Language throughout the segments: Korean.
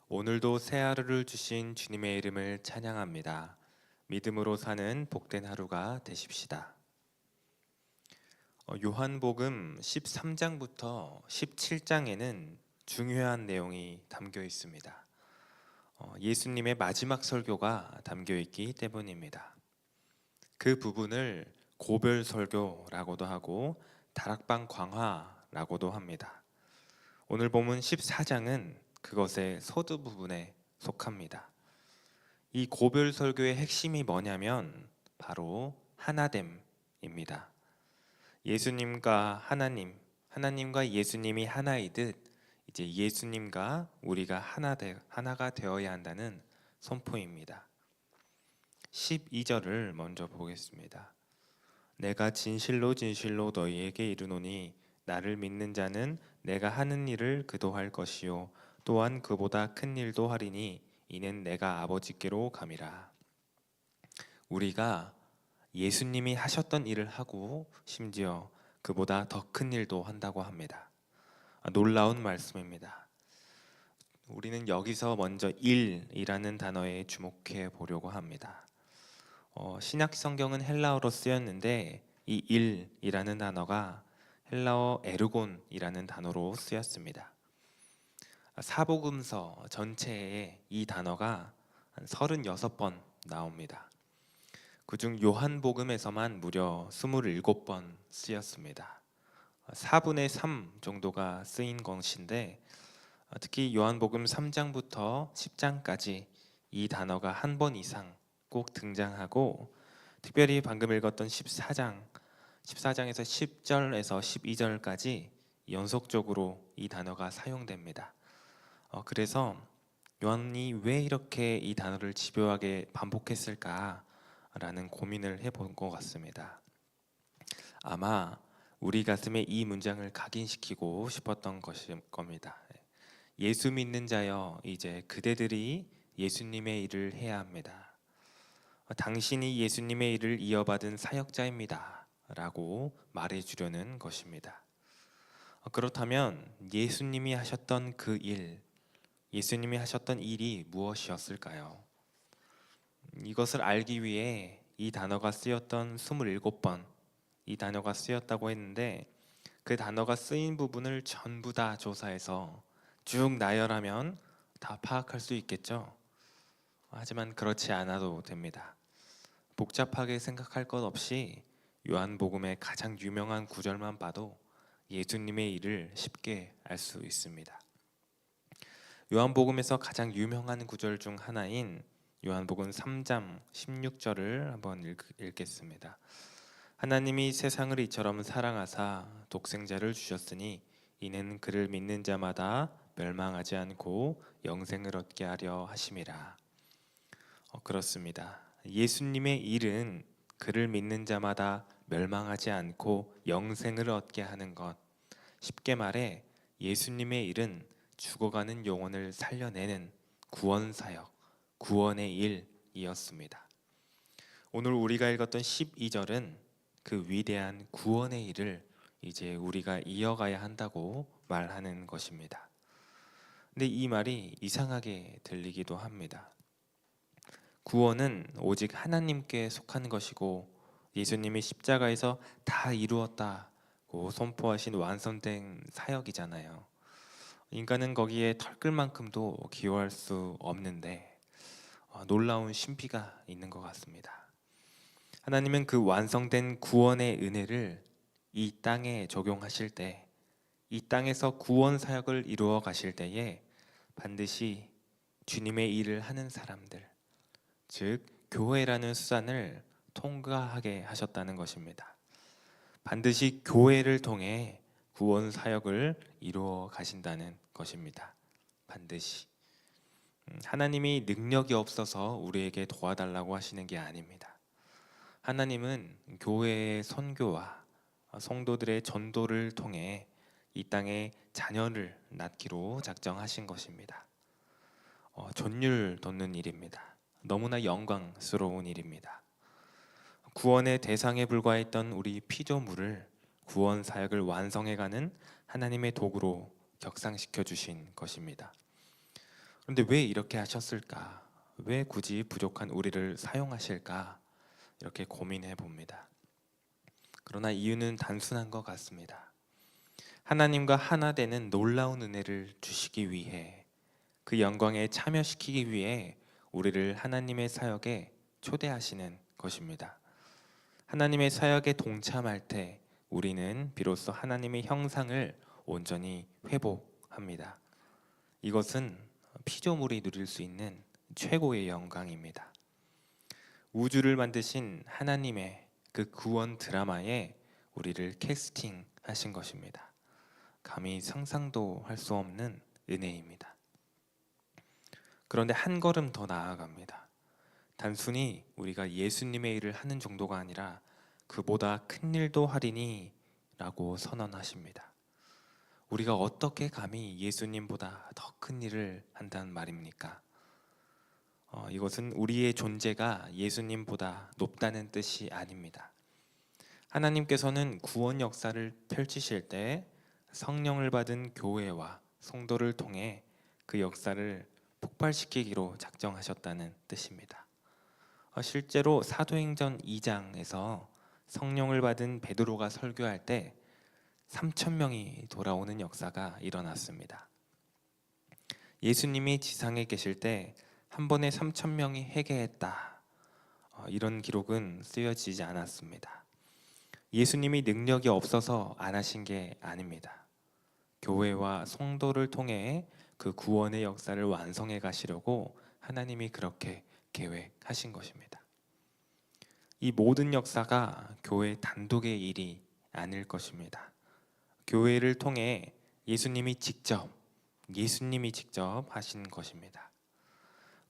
오늘도 새 하루를 주신 주님의 이름을 찬양합니다. 믿음으로 사는 복된 하루가 되십시다. 요한복음 13장부터 17장에는 중요한 내용이 담겨 있습니다. 예수님의 마지막 설교가 담겨 있기 때문입니다. 그 부분을 고별 설교라고도 하고 다락방 광화라고도 합니다. 오늘 본문 14장은 그것의 서두 부분에 속합니다. 이 고별 설교의 핵심이 뭐냐면 바로 하나됨입니다. 예수님과 하나님, 하나님과 예수님이 하나이듯 이제 예수님과 우리가 하나가 되어야 한다는 선포입니다. 12절을 먼저 보겠습니다. 내가 진실로 진실로 너희에게 이르노니 나를 믿는 자는 내가 하는 일을 그도 할 것이요 또한 그보다 큰 일도 하리니 이는 내가 아버지께로 감이라. 우리가 예수님이 하셨던 일을 하고 심지어 그보다 더 큰 일도 한다고 합니다. 놀라운 말씀입니다. 우리는 여기서 먼저 일이라는 단어에 주목해 보려고 합니다. 신약 성경은 헬라어로 쓰였는데 이 일이라는 단어가 헬라어 에르곤이라는 단어로 쓰였습니다. 사복음서 전체에 이 단어가 한 36번 나옵니다. 그중 요한복음에서만 무려 27번 쓰였습니다. 4분의 3 정도가 쓰인 것인데 특히 요한복음 3장부터 10장까지 이 단어가 한 번 이상 꼭 등장하고 특별히 방금 읽었던 14장에서 10절에서 12절까지 연속적으로 이 단어가 사용됩니다. 그래서 요한이 왜 이렇게 이 단어를 집요하게 반복했을까라는 고민을 해본 것 같습니다. 아마 우리 가슴에 이 문장을 각인시키고 싶었던 것일 겁니다. 예수 믿는 자여 이제 그대들이 예수님의 일을 해야 합니다. 당신이 예수님의 일을 이어받은 사역자입니다 라고 말해주려는 것입니다. 그렇다면 예수님이 하셨던 그 일, 예수님이 하셨던 일이 무엇이었을까요? 이것을 알기 위해 이 단어가 쓰였던 27번 이 단어가 쓰였다고 했는데 그 단어가 쓰인 부분을 전부 다 조사해서 쭉 나열하면 다 파악할 수 있겠죠? 하지만 그렇지 않아도 됩니다. 복잡하게 생각할 것 없이 요한복음의 가장 유명한 구절만 봐도 예수님의 일을 쉽게 알 수 있습니다. 요한복음에서 가장 유명한 구절 중 하나인 요한복음 3장 16절을 한번 읽겠습니다. 하나님이 세상을 이처럼 사랑하사 독생자를 주셨으니 이는 그를 믿는 자마다 멸망하지 않고 영생을 얻게 하려 하심이라. 그렇습니다. 예수님의 일은 그를 믿는 자마다 멸망하지 않고 영생을 얻게 하는 것. 쉽게 말해 예수님의 일은 죽어가는 영혼을 살려내는 구원 사역, 구원의 일이었습니다. 오늘 우리가 읽었던 12절은 그 위대한 구원의 일을 이제 우리가 이어가야 한다고 말하는 것입니다. 근데 이 말이 이상하게 들리기도 합니다. 구원은 오직 하나님께 속한 것이고 예수님이 십자가에서 다 이루었다고 선포하신 완성된 사역이잖아요. 인간은 거기에 털끌만큼도 기여할 수 없는데 놀라운 신비가 있는 것 같습니다. 하나님은 그 완성된 구원의 은혜를 이 땅에 적용하실 때, 이 땅에서 구원 사역을 이루어 가실 때에 반드시 주님의 일을 하는 사람들, 즉 교회라는 수단을 통과하게 하셨다는 것입니다. 반드시 교회를 통해 구원 사역을 이루어 가신다는 것입니다. 반드시. 하나님이 능력이 없어서 우리에게 도와달라고 하시는 게 아닙니다. 하나님은 교회의 선교와 성도들의 전도를 통해 이 땅에 자녀를 낳기로 작정하신 것입니다. 전율 돋는 일입니다. 너무나 영광스러운 일입니다. 구원의 대상에 불과했던 우리 피조물을 구원 사역을 완성해가는 하나님의 도구로 격상시켜 주신 것입니다. 그런데 왜 이렇게 하셨을까? 왜 굳이 부족한 우리를 사용하실까? 이렇게 고민해 봅니다. 그러나 이유는 단순한 것 같습니다. 하나님과 하나 되는 놀라운 은혜를 주시기 위해, 그 영광에 참여시키기 위해 우리를 하나님의 사역에 초대하시는 것입니다. 하나님의 사역에 동참할 때 우리는 비로소 하나님의 형상을 온전히 회복합니다. 이것은 피조물이 누릴 수 있는 최고의 영광입니다. 우주를 만드신 하나님의 그 구원 드라마에 우리를 캐스팅하신 것입니다. 감히 상상도 할 수 없는 은혜입니다. 그런데 한 걸음 더 나아갑니다. 단순히 우리가 예수님의 일을 하는 정도가 아니라 그보다 큰 일도 하리니 라고 선언하십니다. 우리가 어떻게 감히 예수님보다 더 큰 일을 한다는 말입니까? 이것은 우리의 존재가 예수님보다 높다는 뜻이 아닙니다. 하나님께서는 구원 역사를 펼치실 때 성령을 받은 교회와 성도를 통해 그 역사를 폭발시키기로 작정하셨다는 뜻입니다. 실제로 사도행전 2장에서 성령을 받은 베드로가 설교할 때 3천 명이 돌아오는 역사가 일어났습니다. 예수님이 지상에 계실 때 한 번에 3천 명이 회개했다, 이런 기록은 쓰여지지 않았습니다. 예수님이 능력이 없어서 안 하신 게 아닙니다. 교회와 성도를 통해 그 구원의 역사를 완성해 가시려고 하나님이 그렇게 계획하신 것입니다. 이 모든 역사가 교회 단독의 일이 아닐 것입니다. 교회를 통해 예수님이 직접 하신 것입니다.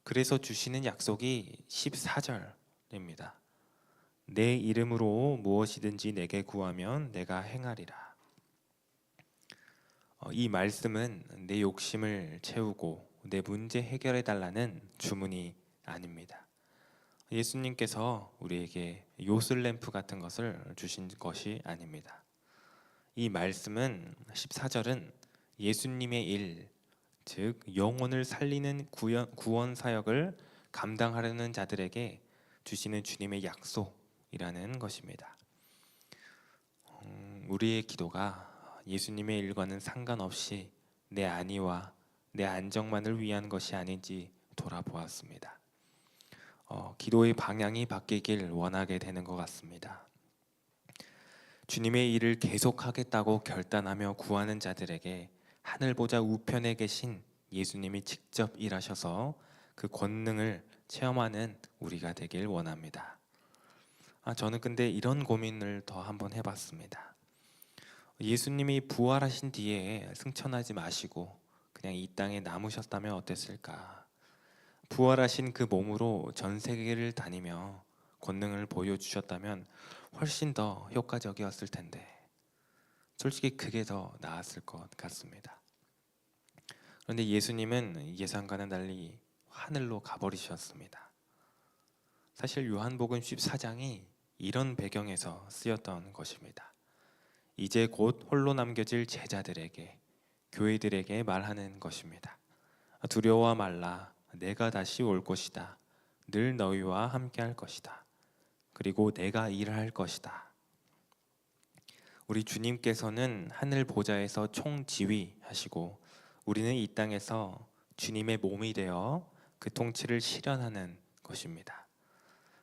그래서 주시는 약속이 14절입니다. 내 이름으로 무엇이든지 내게 구하면 내가 행하리라. 이 말씀은 내 욕심을 채우고 내 문제 해결해 달라는 주문이 아닙니다. 예수님께서 우리에게 요술램프 같은 것을 주신 것이 아닙니다. 이 말씀은 14절은 예수님의 일, 즉 영혼을 살리는 구원 사역을 감당하려는 자들에게 주시는 주님의 약속이라는 것입니다. 우리의 기도가 예수님의 일과는 상관없이 내 안위와 내 안정만을 위한 것이 아닌지 돌아보았습니다. 기도의 방향이 바뀌길 원하게 되는 것 같습니다. 주님의 일을 계속하겠다고 결단하며 구하는 자들에게 하늘 보좌 우편에 계신 예수님이 직접 일하셔서 그 권능을 체험하는 우리가 되길 원합니다. 저는 근데 이런 고민을 더 한번 해봤습니다. 예수님이 부활하신 뒤에 승천하지 마시고 그냥 이 땅에 남으셨다면 어땠을까? 부활하신 그 몸으로 전 세계를 다니며 권능을 보여주셨다면 훨씬 더 효과적이었을 텐데, 솔직히 그게 더 나았을 것 같습니다. 그런데 예수님은 예상과는 달리 하늘로 가버리셨습니다. 사실 요한복음 14장이 이런 배경에서 쓰였던 것입니다. 이제 곧 홀로 남겨질 제자들에게, 교회들에게 말하는 것입니다. 두려워 말라, 내가 다시 올 것이다. 늘 너희와 함께 할 것이다. 그리고 내가 일할 것이다. 우리 주님께서는 하늘 보좌에서 총지휘하시고 우리는 이 땅에서 주님의 몸이 되어 그 통치를 실현하는 것입니다.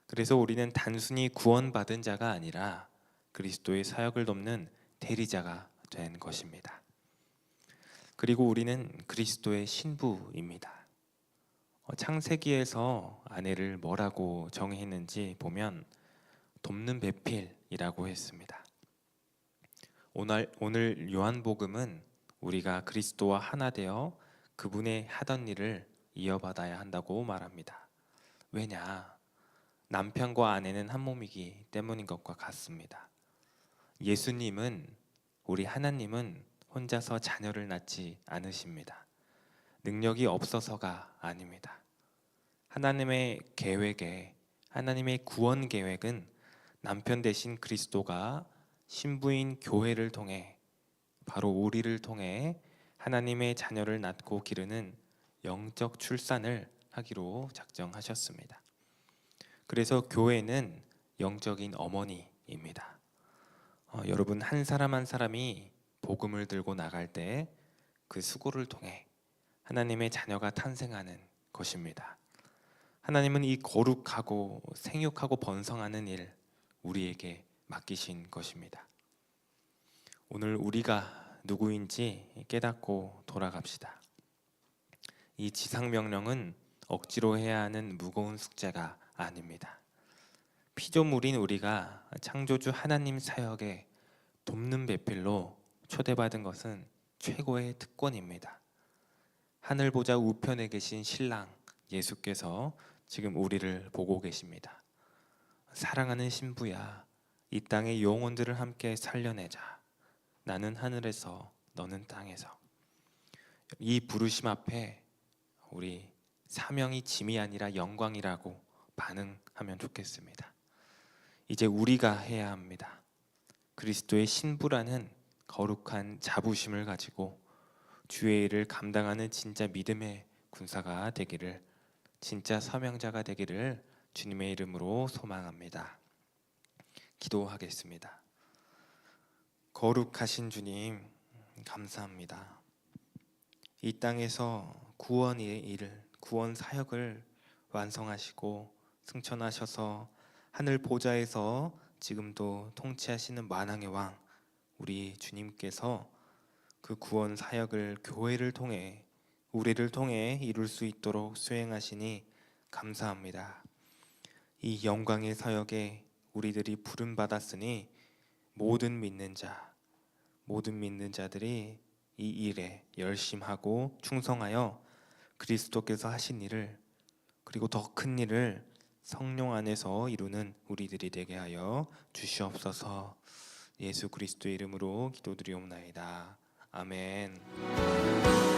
그래서 우리는 단순히 구원받은 자가 아니라 그리스도의 사역을 돕는 대리자가 된 것입니다. 그리고 우리는 그리스도의 신부입니다. 창세기에서 아내를 뭐라고 정의했는지 보면 돕는 배필이라고 했습니다. 오늘 요한복음은 우리가 그리스도와 하나 되어 그분의 하던 일을 이어받아야 한다고 말합니다. 왜냐? 남편과 아내는 한 몸이기 때문인 것과 같습니다. 예수님은, 우리 하나님은 혼자서 자녀를 낳지 않으십니다. 능력이 없어서가 아닙니다. 하나님의 계획에, 하나님의 구원 계획은 남편 대신 그리스도가 신부인 교회를 통해, 바로 우리를 통해 하나님의 자녀를 낳고 기르는 영적 출산을 하기로 작정하셨습니다. 그래서 교회는 영적인 어머니입니다. 여러분, 한 사람 한 사람이 복음을 들고 나갈 때 그 수고를 통해 하나님의 자녀가 탄생하는 것입니다. 하나님은 이 거룩하고 생육하고 번성하는 일 우리에게 맡기신 것입니다. 오늘 우리가 누구인지 깨닫고 돌아갑시다. 이 지상명령은 억지로 해야 하는 무거운 숙제가 아닙니다. 피조물인 우리가 창조주 하나님 사역에 돕는 배필로 초대받은 것은 최고의 특권입니다. 하늘 보좌 우편에 계신 신랑 예수께서 지금 우리를 보고 계십니다. 사랑하는 신부야, 이 땅의 영혼들을 함께 살려내자. 나는 하늘에서 너는 땅에서. 이 부르심 앞에 우리 사명이 짐이 아니라 영광이라고 반응하면 좋겠습니다. 이제 우리가 해야 합니다. 그리스도의 신부라는 거룩한 자부심을 가지고 주의 일을 감당하는 진짜 믿음의 군사가 되기를, 진짜 사명자가 되기를 주님의 이름으로 소망합니다. 기도하겠습니다. 거룩하신 주님, 감사합니다. 이 땅에서 구원의 일을, 구원 사역을 완성하시고 승천하셔서 하늘 보좌에서 지금도 통치하시는 만왕의 왕 우리 주님께서 그 구원 사역을 교회를 통해, 우리를 통해 이룰 수 있도록 수행하시니 감사합니다. 이 영광의 사역에 우리들이 부름 받았으니 모든 믿는 자들이 이 일에 열심하고 충성하여 그리스도께서 하신 일을, 그리고 더 큰 일을 성령 안에서 이루는 우리들이 되게 하여 주시옵소서. 예수 그리스도의 이름으로 기도드리옵나이다. 아멘.